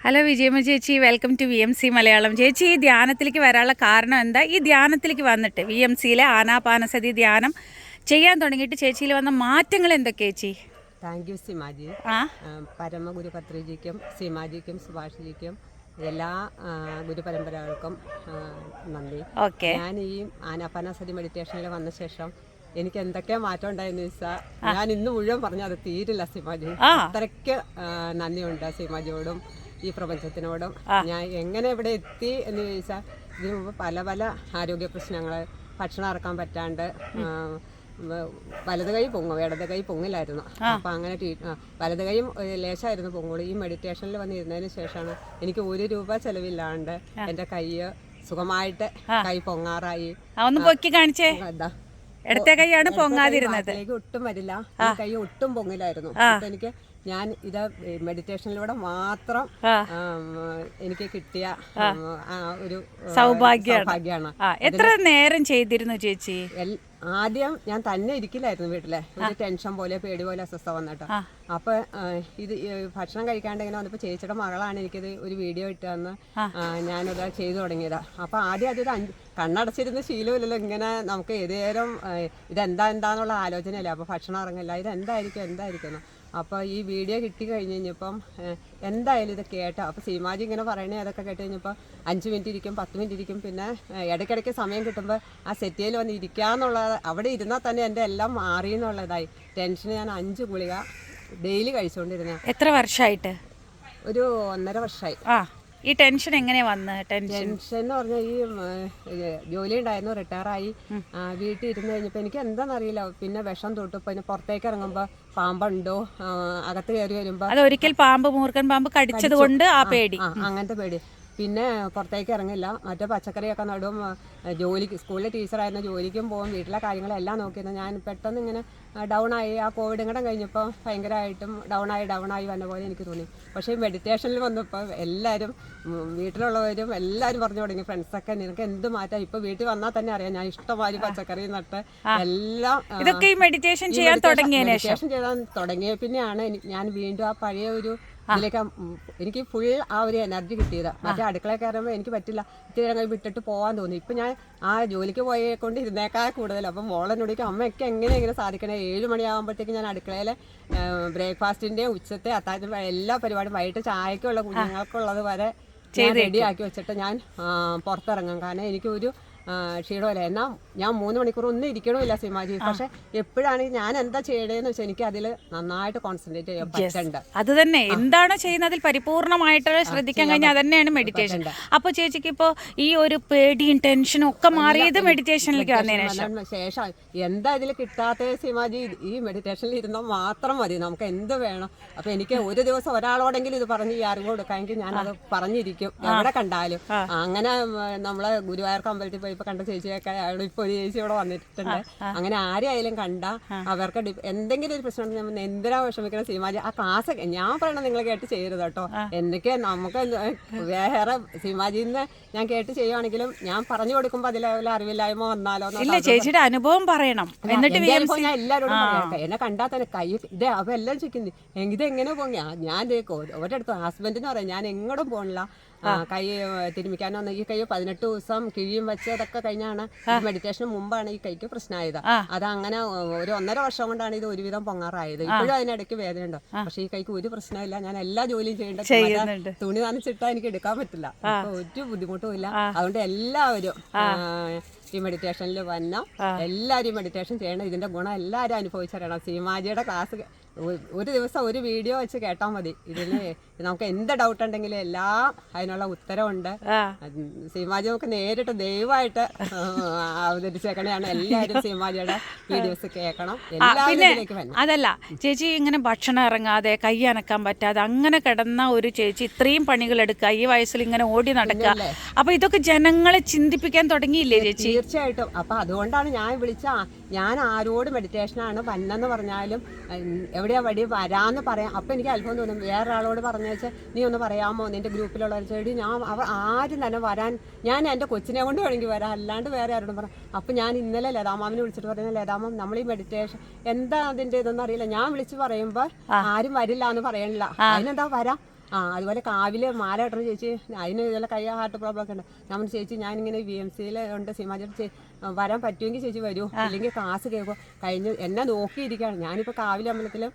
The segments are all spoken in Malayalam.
ഹലോ വിജയമ്മ ചേച്ചി, വെൽക്കം ടു VMC മലയാളം. ചേച്ചി, ഈ ധ്യാനത്തിലേക്ക് വരാനുള്ള കാരണം എന്താ? ഈ ധ്യാനത്തിലേക്ക് വന്നിട്ട് VMCയിലെ ആനാപാനസതി ധ്യാനം ചെയ്യാൻ തുടങ്ങിയിട്ട് ചേച്ചിയിൽ വന്ന മാറ്റങ്ങൾ എന്തൊക്കെ ചേച്ചി? Thank you സിമാജി. പരമഗുരു പത്രിജിക്കും സീമാജിക്കും സുഭാഷിജിക്കും എല്ലാ ഗുരുപരമ്പരകൾക്കും നന്ദി. ഞാൻ ഈ ആനാപാനസതി മെഡിറ്റേഷനിൽ വന്ന ശേഷം എനിക്ക് എന്തൊക്കെ മാറ്റം ഉണ്ടായെന്ന് ചോദിച്ചാൽ ഞാൻ ഇന്ന് മുഴുവൻ പറഞ്ഞു അത് തീരില്ല സിമാജി. അത്രയ്ക്ക് നന്ദിയുണ്ട് സിമാജിയോടും ഈ പ്രപഞ്ചത്തിനോടും. ഞാൻ എങ്ങനെ ഇവിടെ എത്തി എന്ന് ചോദിച്ചാൽ ഇതിനു മുമ്പ് പല പല ആരോഗ്യ പ്രശ്നങ്ങൾ, ഭക്ഷണം ഇറക്കാൻ പറ്റാണ്ട്, വലത് കൈ പൊങ്ങും, ഇടത് കൈ പൊങ്ങില്ലായിരുന്നു. അപ്പം അങ്ങനെ വലത് കൈയും ലേശമായിരുന്നു പൊങ്ങുള്ളൂ. ഈ മെഡിറ്റേഷനിൽ വന്നിരുന്നതിന് ശേഷമാണ് എനിക്ക് ₹1 ചെലവില്ലാണ്ട് എൻ്റെ കൈ സുഖമായിട്ട് കൈ പൊങ്ങാറായി. ഒന്ന് പൊക്കി കാണിച്ചേ. ഇടത്തെ കൈയാണ് പൊങ്ങാതിരുന്നത്. ഒട്ടും വരില്ല, കൈ ഒട്ടും പൊങ്ങില്ലായിരുന്നു. എനിക്ക് ഞാൻ ഇത് മെഡിറ്റേഷനിലൂടെ മാത്രം എനിക്ക് കിട്ടിയ ഒരു സൗഭാഗ്യമാണ്. എത്ര നേരം ചെയ്തിരുന്നു ചേച്ചി? ആദ്യം ഞാൻ തന്നെ ഇരിക്കില്ലായിരുന്നു വീട്ടിലെ. ഒരു ടെൻഷൻ പോലെ, പേടി പോലെ, അസ്വസ്ഥ വന്നിട്ട്. അപ്പൊ ഇത് ഭക്ഷണം കഴിക്കാണ്ട് ഇങ്ങനെ വന്നപ്പോൾ ചേച്ചിയുടെ മകളാണ് എനിക്കിത് ഒരു വീഡിയോ ഇട്ട് തന്ന് ഞാനത് ചെയ്തു തുടങ്ങിയതാ. അപ്പൊ ആദ്യം അതൊരു കണ്ണടച്ചിരുന്ന ശീലമില്ലല്ലോ. ഇങ്ങനെ നമുക്ക് ഏതുനേരം എന്താന്നുള്ള ആലോചനയല്ലേ. അപ്പൊ ഭക്ഷണം ഇറങ്ങില്ല, എന്തായിരിക്കും. അപ്പോൾ ഈ വീഡിയോ കിട്ടി കഴിഞ്ഞ് കഴിഞ്ഞപ്പം എന്തായാലും ഇത് കേട്ടോ. അപ്പോൾ സീമാജി ഇങ്ങനെ പറയണേ അതൊക്കെ കേട്ട് കഴിഞ്ഞപ്പോൾ 5 മിനിറ്റ് ഇരിക്കും, 10 മിനിറ്റ് ഇരിക്കും. പിന്നെ ഇടയ്ക്കിടയ്ക്ക് സമയം കിട്ടുമ്പോൾ ആ സെറ്റിയിൽ വന്ന് ഇരിക്കാന്നുള്ളത്, അവിടെ ഇരുന്നാൽ തന്നെ എൻ്റെ എല്ലാം മാറി എന്നുള്ളതായി. ടെൻഷന് ഞാൻ 5 ഗുളിക ഡെയിലി കഴിച്ചുകൊണ്ടിരുന്നത്. എത്ര വർഷമായിട്ട്? ഒരു 1.5 വർഷമായി. ഈ ടെൻഷൻ എങ്ങനെ വന്ന്? ടെൻഷൻ എന്ന് പറഞ്ഞാൽ ഈ ജോലി ഉണ്ടായിരുന്നു, റിട്ടയറായി. വീട്ടിൽ ഇരുന്ന് കഴിഞ്ഞപ്പോൾ എനിക്ക് എന്താണെന്നറിയില്ല. പിന്നെ വിഷം തൊട്ടു. പിന്നെ പുറത്തേക്ക് ഇറങ്ങുമ്പോൾ പാമ്പുണ്ടോ, അകത്ത് കയറി വരുമ്പോൾ അതൊരിക്കൽ മൂർഖൻ പാമ്പ് കടിച്ചത് കൊണ്ട് ആ പേടി, അങ്ങനത്തെ പേടി. പിന്നെ പുറത്തേക്ക് ഇറങ്ങില്ല. മറ്റേ പച്ചക്കറിയൊക്കെ നടും. ജോലിക്ക്, സ്കൂളിലെ ടീച്ചറായിരുന്നു, ജോലിക്കും പോകും, വീട്ടിലെ കാര്യങ്ങളെല്ലാം നോക്കിയിരുന്നു. ഞാൻ പെട്ടെന്ന് ഇങ്ങനെ ഡൗണായി. ആ കോവിഡ് കൂടെ കഴിഞ്ഞപ്പോൾ ഭയങ്കരമായിട്ടും ഡൗണായി വന്ന പോലെ എനിക്ക് തോന്നി. പക്ഷേ മെഡിറ്റേഷനിൽ വന്നപ്പോൾ എല്ലാവരും, വീട്ടിലുള്ളവരും എല്ലാവരും പറഞ്ഞു തുടങ്ങി, ഫ്രണ്ട്സൊക്കെ, നിനക്ക് എന്ത് മാറ്റാം. ഇപ്പോൾ വീട്ടിൽ വന്നാൽ തന്നെ അറിയാം ഞാൻ ഇഷ്ടംമാതിരി പച്ചക്കറി നട്ട് എല്ലാം. ഇതൊക്കെ ഈ മെഡിറ്റേഷൻ ചെയ്യാൻ തുടങ്ങിയ പിന്നെയാണ് ഞാൻ വീണ്ടും ആ പഴയ ഒരു ഇതിലേക്ക് എനിക്ക് ഫുൾ ആ ഒരു എനർജി കിട്ടിയത്. മറ്റേ അടുക്കള കയറുമ്പോൾ എനിക്ക് പറ്റില്ല, ഇത്തിരി ഞങ്ങൾ വിട്ടിട്ട് പോകാൻ തോന്നി. ഇപ്പം ഞാൻ ആ ജോലിക്ക് പോയേക്കൊണ്ട് ഇരുന്നേക്കാൾ കൂടുതൽ. അപ്പം മോളെന്നോടിക്കും അമ്മയൊക്കെ എങ്ങനെ സാധിക്കണേ. 7 മണിയാകുമ്പോഴത്തേക്ക് ഞാൻ അടുക്കളയിൽ ബ്രേക്ക്ഫാസ്റ്റിൻ്റെ, ഉച്ചത്തെ, അത്താഴം എല്ലാ പരിപാടിയും, വൈകിട്ട് ചായക്കുള്ള കുഞ്ഞുങ്ങൾക്കുള്ളത് വരെ റെഡിയാക്കി വെച്ചിട്ട് ഞാൻ പുറത്തിറങ്ങും. കാരണം എനിക്കൊരു ക്ഷീണമല്ല. എന്നാൽ ഞാൻ 3 മണിക്കൂർ ഒന്നും ഇരിക്കണമില്ല സിമാജി. പക്ഷെ എപ്പോഴാണെങ്കിൽ ഞാൻ എന്താ ചെയ്യണേന്ന് വെച്ചാൽ എനിക്ക് അതിൽ നന്നായിട്ട് കോൺസെൻട്രേറ്റ് ചെയ്യാൻ പറ്റുന്നുണ്ട്. അത് തന്നെ എന്താണോ ചെയ്യുന്നതിൽ പരിപൂർണമായിട്ട് ശ്രദ്ധിക്കാൻ കഴിഞ്ഞാൽ അത് തന്നെയാണ് മെഡിറ്റേഷൻ. അപ്പോൾ ചേച്ചിക്ക് ഇപ്പോൾ ഈ ഒരു പേടിയും ടെൻഷനും ഒക്കെ മാറിയത് മെഡിറ്റേഷനിലേക്ക് വന്നതിന് ശേഷം. എന്താ ഇതിൽ കിട്ടാത്ത സിമാജി? ഈ മെഡിറ്റേഷനിൽ ഇരുന്നാൽ മാത്രം മതി, നമുക്ക് എന്ത് വേണം. അപ്പൊ എനിക്ക് ഒരു ദിവസം ഒരാളോടെങ്കിലും ഇത് പറഞ്ഞ് ഈ അറിവ് കൊടുക്കാമെങ്കിൽ ഞാനത് പറഞ്ഞിരിക്കും എവിടെ കണ്ടാലും. അങ്ങനെ നമ്മളെ ഗുരുവായൂർ അമ്പലത്തിൽ ഇപ്പൊ കണ്ട ചേച്ചിയൊക്കെ ഇപ്പൊ ഒരു ചേച്ചി ഇവിടെ വന്നിട്ടുണ്ട്. അങ്ങനെ ആരെയായാലും കണ്ട അവർക്ക് എന്തെങ്കിലും ഒരു പ്രശ്നം എന്തിനാ വിഷമിക്കണം സിമാജി. ആ ക്ലാസ് ഞാൻ പറയണത് നിങ്ങൾ കേട്ട് ചെയ്യരുത് കേട്ടോ. എന്തൊക്കെ നമുക്ക് വേറെ സിമാജിന്ന് ഞാൻ കേട്ട് ചെയ്യുവാണെങ്കിലും ഞാൻ പറഞ്ഞു കൊടുക്കുമ്പോ അതിലെ അറിവില്ലായ്മ വന്നാലോ. ചേച്ചിയുടെ അനുഭവം പറയണം. എന്നിട്ട് ഞാൻ എല്ലാവരോടും പറയട്ടെ. എന്നെ കണ്ടാൽ തന്നെ കൈ ഇത് അപ്പൊ എല്ലാം ചോദിക്കുന്നു ഇതെങ്ങനെ പോങ്ങ. ഞാൻ ഒരിടത്ത് ഹസ്ബൻഡിന് പറയാം ഞാൻ എങ്ങോട്ടും പോകണില്ല, കൈ തിരുമിക്കാനോ. ഈ കൈ 18 ദിവസം കിഴിയും വെച്ച് അതൊക്കെ കഴിഞ്ഞാണ്. മെഡിറ്റേഷന് മുമ്പാണ് ഈ കൈക്ക് പ്രശ്നമായത്. അതങ്ങനെ ഒരു 1.5 വർഷം കൊണ്ടാണ് ഇത് ഒരുവിധം പൊങ്ങാറായത്. ഇപ്പോഴും അതിനിടയ്ക്ക് വേദനയുണ്ട്. പക്ഷെ ഈ കൈക്ക് ഒരു പ്രശ്നമില്ല. ഞാൻ എല്ലാ ജോലിയും ചെയ്യേണ്ടത്. തുണി നനച്ചിട്ടാ എനിക്ക് എടുക്കാൻ പറ്റില്ല. ഒരു ബുദ്ധിമുട്ടും ഇല്ല. അതുകൊണ്ട് എല്ലാവരും ഈ മെഡിറ്റേഷനിൽ വന്നോ, എല്ലാവരും മെഡിറ്റേഷൻ ചെയ്യണം. ഇതിന്റെ ഗുണം എല്ലാവരും അനുഭവിച്ചറിയണം. സീമാജിയുടെ ക്ലാസ് ഒരു ദിവസം ഒരു വീഡിയോ വെച്ച് കേട്ടാൽ മതി. ഇതിന് നമുക്ക് എന്ത് ഡൗട്ട് ഉണ്ടെങ്കിലും എല്ലാം അതിനുള്ള ഉത്തരവുണ്ട്. സീമാജി നമുക്ക് നേരിട്ട് ദയവായിട്ട് അവതരിച്ചേക്കണെയാണ്. എല്ലാവരും സീമാജിയുടെ വീഡിയോസ് കേൾക്കണം. എല്ലാവരും അതല്ല ചേച്ചി, ഇങ്ങനെ ഭക്ഷണം ഇറങ്ങാതെ, കൈ അനക്കാൻ പറ്റാതെ അങ്ങനെ കിടന്ന ഒരു ചേച്ചി ഇത്രയും പണികൾ എടുക്കുക, ഈ വയസ്സിൽ ഇങ്ങനെ ഓടി നടക്കുക. അപ്പൊ ഇതൊക്കെ ജനങ്ങളെ ചിന്തിപ്പിക്കാൻ തുടങ്ങിയില്ലേ ചേച്ചി? തീർച്ചയായിട്ടും. അപ്പൊ അതുകൊണ്ടാണ് ഞാൻ ഞാൻ ആരോട് മെഡിറ്റേഷനാണ് വന്നെന്ന് പറഞ്ഞാലും എവിടെയാ വഴി വരാമെന്ന് പറയാം. അപ്പം എനിക്ക് അത്ഭുതം തോന്നും. വേറൊരാളോട് പറഞ്ഞു വെച്ചാൽ നീ ഒന്ന് പറയാമോ, നിന്റെ ഗ്രൂപ്പിലുള്ളവർ ചെടി ഞാൻ ആരും തന്നെ വരാൻ, ഞാൻ എൻ്റെ കൊച്ചിനെ കൊണ്ട് വേണമെങ്കിൽ വരാം, അല്ലാണ്ട് വേറെ ആരോടും പറയാം. അപ്പം ഞാൻ ഇന്നലെ ലതാമാമിനെ വിളിച്ചിട്ട് പറയുന്നത്, ലതാമാം നമ്മൾ ഈ മെഡിറ്റേഷൻ എന്താ അതിൻ്റെ ഇതൊന്നും അറിയില്ല. ഞാൻ വിളിച്ച് പറയുമ്പോൾ ആരും വരില്ല എന്ന് പറയണില്ല. അതിനെന്താ വരാം. അതുപോലെ കാവില് മാല കെട്ടണം ചേച്ചി, അതിന് ഇതുപോലെ കൈ ഹാർട്ട് പ്രോബ്ലം ഒക്കെ ഉണ്ട്. നമ്മൾ ചേച്ചി ഞാനിങ്ങനെ VMCയിൽ ഉണ്ട്, സീമാചേച്ചി വരാൻ പറ്റുമെങ്കിൽ ചേച്ചി വരൂ, ഇല്ലെങ്കിൽ ക്ലാസ് കേൾക്കും. കഴിഞ്ഞ് എന്നെ നോക്കിയിരിക്കുകയാണ്. ഞാനിപ്പോൾ കാവിലെ അമ്പലത്തിലും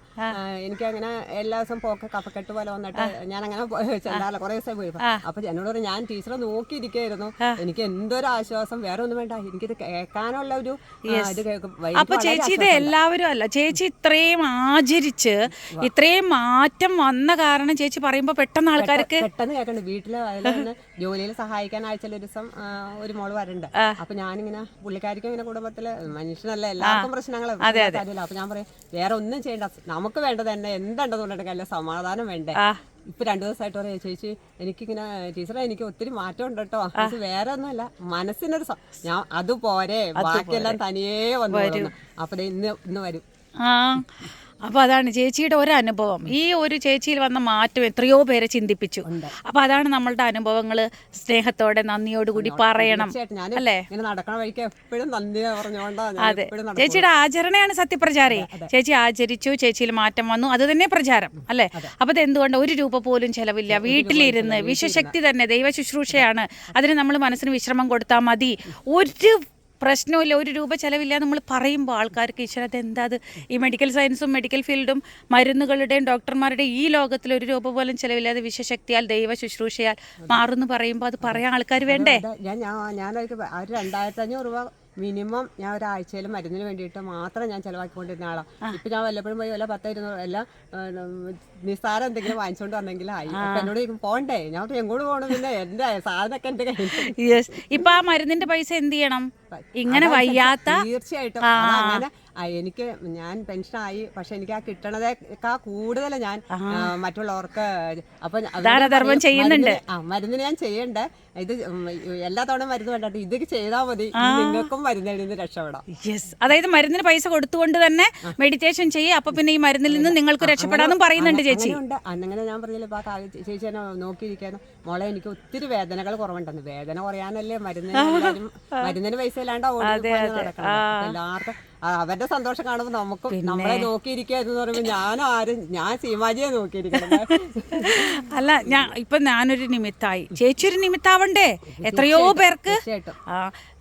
എനിക്കങ്ങനെ എല്ലാ ദിവസവും കഫക്കെട്ട് പോലെ വന്നിട്ട് ഞാനങ്ങനെ ചെല്ലാറില്ല, കുറേ ദിവസം പോയി. അപ്പൊ എന്നോട് പറഞ്ഞു ഞാൻ ടീച്ചറെ നോക്കിയിരിക്കുകയായിരുന്നു, എനിക്ക് എന്തൊരു ആശ്വാസം, വേറെ ഒന്നും വേണ്ട, എനിക്കിത് കേൾക്കാനുള്ള ഒരു ഇത് കേൾക്കും. അപ്പൊ ചേച്ചി ഇത് എല്ലാവരും അല്ല, ചേച്ചി ഇത്രയും ആചരിച്ച് ഇത്രയും മാറ്റം വന്ന കാരണം ചേച്ചി പറയുമ്പോ പെട്ടെന്ന് ആൾക്കാർക്ക് പെട്ടെന്ന് കേൾക്കണ്ട. വീട്ടില് ജോലിയിൽ സഹായിക്കാൻ ആഴ്ചയിൽ ഒരു ദിവസം ഒരു മോള് വരണ്ട്. അപ്പൊ ഞാനിങ്ങനെ പുള്ളിക്കാരിക്കും ഇങ്ങനെ കുടുംബത്തില് മനുഷ്യനല്ല, എല്ലാവർക്കും പ്രശ്നങ്ങൾ. അപ്പൊ ഞാൻ പറയും വേറെ ഒന്നും ചെയ്യണ്ട, നമുക്ക് വേണ്ടത് തന്നെ എന്തുണ്ടെന്ന് പറഞ്ഞിട്ട് സമാധാനം വേണ്ടേ. ഇപ്പൊ 2 ദിവസമായിട്ട് പറയാം ചേച്ചി എനിക്കിങ്ങനെ ടീച്ചറെ എനിക്ക് ഒത്തിരി മാറ്റം ഉണ്ട് കേട്ടോ, വേറെ ഒന്നുമല്ല മനസ്സിനൊരു ഞാൻ അതുപോലെ ബാക്കിയെല്ലാം തനിയേ വന്നു. അപ്പൊ ഇന്ന് വരും. അപ്പോൾ അതാണ് ചേച്ചിയുടെ ഒരു അനുഭവം. ഈ ഒരു ചേച്ചിയിൽ വന്ന മാറ്റം എത്രയോ പേരെ ചിന്തിപ്പിച്ചു. അപ്പോൾ അതാണ് നമ്മളുടെ അനുഭവങ്ങൾ സ്നേഹത്തോടെ നന്ദിയോടുകൂടി പറയണം അല്ലേ. നടക്കണ വഴിക്ക് എപ്പോഴും നന്ദി പറഞ്ഞുകൊണ്ടാണ്. അതെ, ചേച്ചിയുടെ ആചരണയാണ് സത്യപ്രചാരേ. ചേച്ചി ആചരിച്ചു, ചേച്ചിയിൽ മാറ്റം വന്നു, അത് തന്നെ പ്രചാരം അല്ലേ. അപ്പോൾ ഇത് എന്തുകൊണ്ട് 1 രൂപ പോലും ചെലവില്ല, വീട്ടിലിരുന്ന് വിശ്വശക്തി തന്നെ ദൈവ ശുശ്രൂഷയാണ്. അതിന് നമ്മൾ മനസ്സിന് വിശ്രമം കൊടുത്താൽ മതി, ഒരു പ്രശ്നമില്ല, 1 രൂപ ചിലവില്ല. നമ്മൾ പറയുമ്പോൾ ആൾക്കാർക്ക് ഈശ്വരത്തെ എന്താ അത്, ഈ മെഡിക്കൽ സയൻസും മെഡിക്കൽ ഫീൽഡും മരുന്നുകളുടെയും ഡോക്ടർമാരുടെയും ഈ ലോകത്തിൽ 1 രൂപ പോലും ചിലവില്ലാതെ വിശ്വശക്തിയാൽ ദൈവ ശുശ്രൂഷയാൽ മാറുന്നു പറയുമ്പോൾ അത് പറയാൻ ആൾക്കാർ വേണ്ടേ. ഞാൻ 2500 രൂപ മിനിമം ഞാൻ ഒരാഴ്ചയിൽ മരുന്നിന് വേണ്ടിയിട്ട് മാത്രം ഞാൻ ചിലവാക്കിക്കൊണ്ടിരുന്ന ആളാണ്. ഇപ്പൊ ഞാൻ വല്ലപ്പോഴും പോയി വല്ല 10-20 എല്ലാം നിസ്സാരം എന്തെങ്കിലും വാങ്ങിച്ചോണ്ട് വന്നെങ്കിലും ആയി. എന്നോട് പോണ്ടേ, ഞാൻ എങ്ങോട്ട് പോകണം, പിന്നെ എന്റെ സാധനമൊക്കെ എന്റെ കയ്യിൽ. ഇപ്പൊ ആ മരുന്നിന്റെ പൈസ എന്ത് ചെയ്യണം? ഇങ്ങനെ വയ്യാത്ത തീർച്ചയായിട്ടും അങ്ങനെ എനിക്ക് ഞാൻ പെൻഷനായി, പക്ഷെ എനിക്ക് ആ കിട്ടണതേക്കാ കൂടുതൽ ഞാൻ മറ്റുള്ളവർക്ക് അപ്പൊ ദാനധർമ്മം ചെയ്യുന്നുണ്ട്. മരുന്നിന് ഞാൻ ചെയ്യണ്ടേ, ഇത് എല്ലാ തവണ മരുന്ന് വേണ്ട, ഇത് ചെയ്താൽ മതി, നിങ്ങൾക്കും മരുന്നിൽ നിന്ന് രക്ഷപ്പെടാം. അതായത് മരുന്നിന് പൈസ കൊടുത്തുകൊണ്ട് തന്നെ മെഡിറ്റേഷൻ ചെയ്യും, അപ്പൊ പിന്നെ ഈ മരുന്നിൽ നിന്ന് നിങ്ങൾക്ക് രക്ഷപ്പെടാമെന്നും പറയുന്നുണ്ട് ചേച്ചി. അങ്ങനെ ഞാൻ പറഞ്ഞില്ല, ഇപ്പൊ ചേച്ചി എന്നെ നോക്കിയിരിക്കാനും മോളെ എനിക്ക് ഒത്തിരി വേദനകൾ കുറവുണ്ടെന്ന്. വേദന കുറയാനല്ലേ മരുന്നിന് പൈസ ഇല്ലാണ്ട് നടക്കണം. എല്ലാവർക്കും അവരുടെ സന്തോഷം കാണുമ്പോൾ നമുക്കും നമ്മളെ നോക്കിയിരിക്കാന്ന് പറയുമ്പോൾ ഞാൻ സീമാജിയെ നോക്കിയിരിക്കണം. അല്ല ഞാനൊരു നിമിത്തായി, ചേച്ചി ഒരു നിമിത്താവണ്ടേ എത്രയോ പേർക്ക്.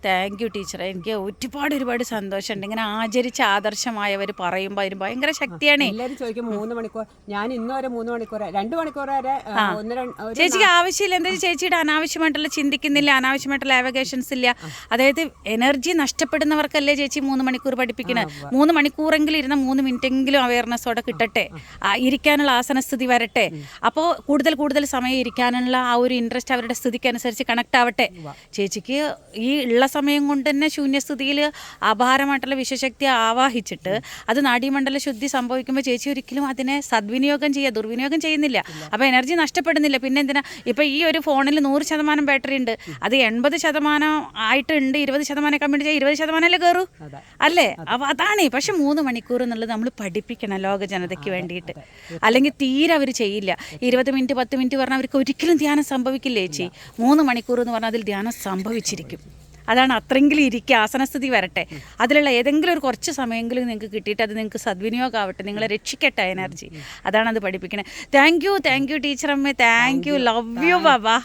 താങ്ക് യു ടീച്ചറെ, എനിക്ക് ഒരുപാട് സന്തോഷമുണ്ട്. ഇങ്ങനെ ആചരിച്ച ആദർശമായവർ പറയുമ്പോൾ അതിന് ഭയങ്കര ശക്തിയാണ്. എല്ലാവരും ചോദിക്കും 3 മണിക്കൂർ, ഞാൻ ഇന്ന് വരെ 3 മണിക്കൂർ 2 മണിക്കൂർ വരെ ചേച്ചിക്ക് ആവശ്യമില്ല. എന്താ ചേച്ചിയുടെ അനാവശ്യമായിട്ടുള്ള ചിന്തിക്കുന്നില്ല, അനാവശ്യമായിട്ടുള്ള ആവഗേഷൻസ് ഇല്ല. അതായത് എനർജി നഷ്ടപ്പെടുന്നവർക്കല്ലേ ചേച്ചി 3 മണിക്കൂർ പഠിപ്പിക്കണത്. 3 മണിക്കൂറെങ്കിലും ഇരുന്ന 3 മിനിറ്റെങ്കിലും അവയർനെസ്സോടെ കിട്ടട്ടെ, ഇരിക്കാനുള്ള ആസനസ്ഥിതി വരട്ടെ. അപ്പോൾ കൂടുതൽ സമയം ഇരിക്കാനുള്ള ആ ഒരു ഇൻട്രസ്റ്റ് അവരുടെ സ്ഥിതിക്ക് അനുസരിച്ച് കണക്ട് ആവട്ടെ. ചേച്ചിക്ക് ഈ ഉള്ള സമയം കൊണ്ട് തന്നെ ശൂന്യസ്ഥിതിയിൽ അപാരമായിട്ടുള്ള വിശ്വശക്തി ആവാഹിച്ചിട്ട് അത് നാഡീമണ്ഡല ശുദ്ധി സംഭവിക്കുമ്പോൾ ചേച്ചി ഒരിക്കലും അതിനെ സദ്വിനിയോഗം ദുർവിനിയോഗം ചെയ്യുന്നില്ല. അപ്പോൾ എനർജി നഷ്ടപ്പെടുന്നില്ല. പിന്നെ എന്തിനാ ഇപ്പോൾ ഈ ഒരു ഫോണിൽ 100% ബാറ്ററി ഉണ്ട്, അത് 80% ആയിട്ടുണ്ട്, 20% കമ്മിറ്റ് ചെയ്യാൻ 20% കയറൂ അല്ലേ. അപ്പോൾ അതാണ്. പക്ഷെ 3 മണിക്കൂർ എന്നുള്ളത് നമ്മൾ പഠിപ്പിക്കണം ലോക ജനതയ്ക്ക് വേണ്ടിയിട്ട്, അല്ലെങ്കിൽ തീരെ അവർ ചെയ്യില്ല. 20 മിനിറ്റ് 10 മിനിറ്റ് പറഞ്ഞാൽ അവർക്ക് ഒരിക്കലും ധ്യാനം സംഭവിക്കില്ല ചേച്ചി. 3 മണിക്കൂർ എന്ന് പറഞ്ഞാൽ അതിൽ ധ്യാനം സംഭവിച്ചിരിക്കും. അതാണ്. അത്രയെങ്കിലും ഇരിക്കുക, ആസനസ്ഥിതി വരട്ടെ, അതിലുള്ള ഏതെങ്കിലും ഒരു കുറച്ച് സമയമെങ്കിലും നിങ്ങൾക്ക് കിട്ടിയിട്ട് അത് നിങ്ങൾക്ക് സദ്വിനിയോഗമാവട്ടെ, നിങ്ങളെ രക്ഷിക്കട്ടെ എനർജി. അതാണ് അത് പഠിപ്പിക്കണേ. താങ്ക് യു ടീച്ചറമ്മേ, thank you, love you Baba.